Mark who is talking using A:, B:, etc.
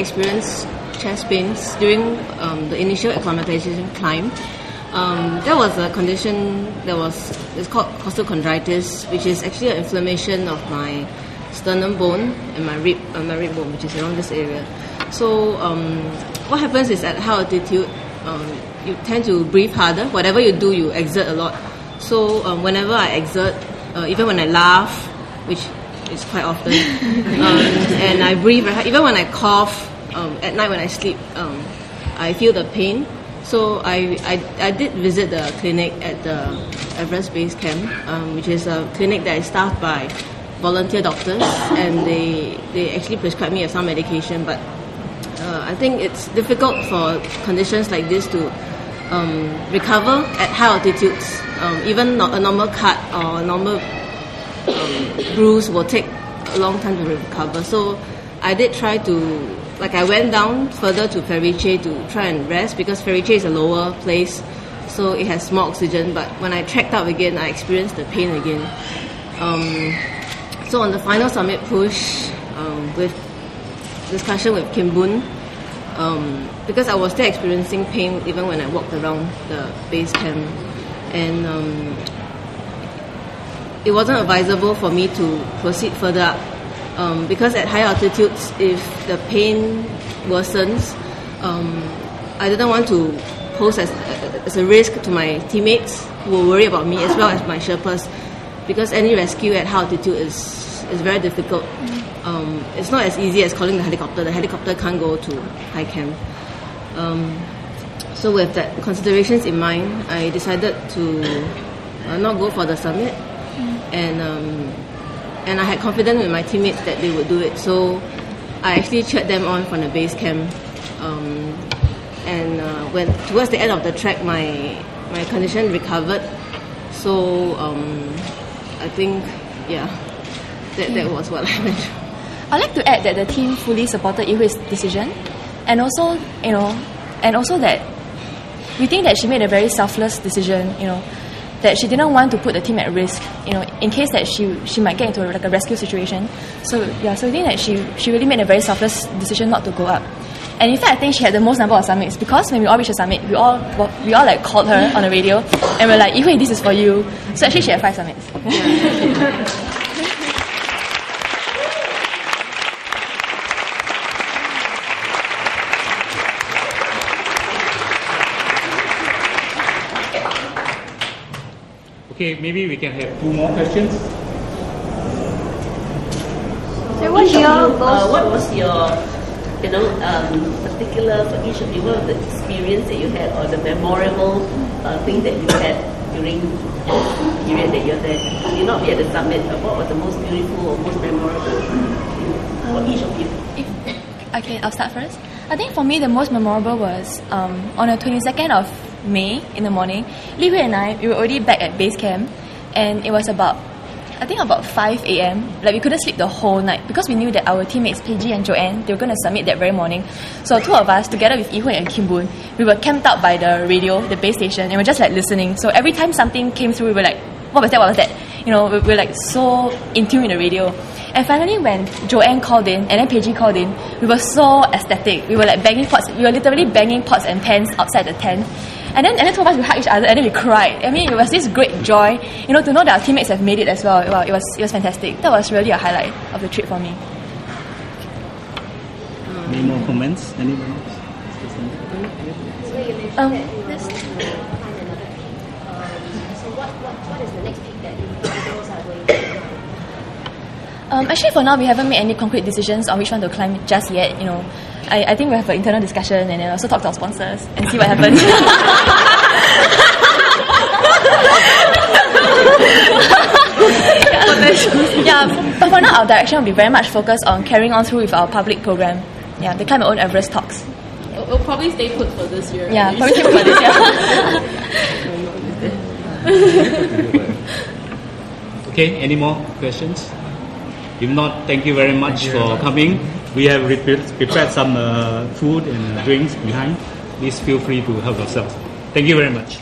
A: experienced chest pains during the initial acclimatization climb. There was a condition it's called costochondritis, which is actually an inflammation of my sternum bone and my rib bone, which is around this area. So what happens is at high altitude, you tend to breathe harder. Whatever you do, you exert a lot. So whenever I exert, even when I laugh, which is quite often, and I breathe very hard, even when I cough, at night when I sleep, I feel the pain. So I did visit the clinic at the Everest base camp, which is a clinic that is staffed by volunteer doctors, and they actually prescribed me some medication. But I think it's difficult for conditions like this to recover at high altitudes. Even a normal cut or a normal bruise will take a long time to recover. So I did try to, I went down further to Feriche to try and rest, because Feriche is a lower place, so it has more oxygen. But when I trekked up again, I experienced the pain again. So on the final summit push, with discussion with Kim Boon, because I was still experiencing pain even when I walked around the base camp, and it wasn't advisable for me to proceed further up. Because at high altitudes, if the pain worsens, I didn't want to pose as a risk to my teammates who will worry about me, as well as my Sherpas, because any rescue at high altitude is very difficult. It's not as easy as calling the helicopter. The helicopter can't go to high camp. So with that considerations in mind, I decided to not go for the summit, and I had confidence with my teammates that they would do it. So I actually cheered them on from the base camp. When towards the end of the trek, my condition recovered. So I think, that was what I went through.
B: I'd like to add that the team fully supported Yihui's decision, and also that we think that she made a very selfless decision, that she didn't want to put the team at risk, in case that she might get into a rescue situation. So we think that she really made a very selfless decision not to go up. And in fact, I think she had the most number of summits, because when we all reached the summit, we all called her on the radio, and we're like, Yihui, this is for you. So actually she had 5 summits.
C: Okay, maybe we can have 2 more questions.
D: So what was your particular, for each of you, what was the experience that you had, or the memorable thing that you had during the period that you're there? You did not be at the summit, but what was the most beautiful or most memorable for each of you?
B: Okay, I'll start first. I think for me the most memorable was on the 22nd of May in the morning, Li Hui and I, we were already back at base camp, and it was about 5 a.m. We couldn't sleep the whole night, because we knew that our teammates Paige and Joanne, they were going to summit that very morning. So 2 of us, together with Yihui and Kim Boon, we were camped out by the radio, the base station, and we were just listening. So every time something came through, we were like, what was that? We were so in tune with the radio. And finally, when Joanne called in and then Paige called in, we were so ecstatic. We were banging pots. We were literally banging pots and pans outside the tent. And then 2 of us, we hugged each other, and then we cried. I mean, it was this great joy, to know that our teammates have made it as well. It was fantastic. That was really a highlight of the trip for me.
C: Any more comments? Anyone?
E: What is the next peak that you girls are going to?
B: Actually, for now, we haven't made any concrete decisions on which one to climb just yet. I think we have an internal discussion, and then also talk to our sponsors and see what happens. But for now, our direction will be very much focused on carrying on through with our public program. The Climb Your Own Everest talks.
A: We'll probably stay put for this year.
B: Yeah, probably stay put for this year.
C: Okay, any more questions? If not, thank you very much for coming. We have prepared some food and drinks behind. Please feel free to help yourself. Thank you very much.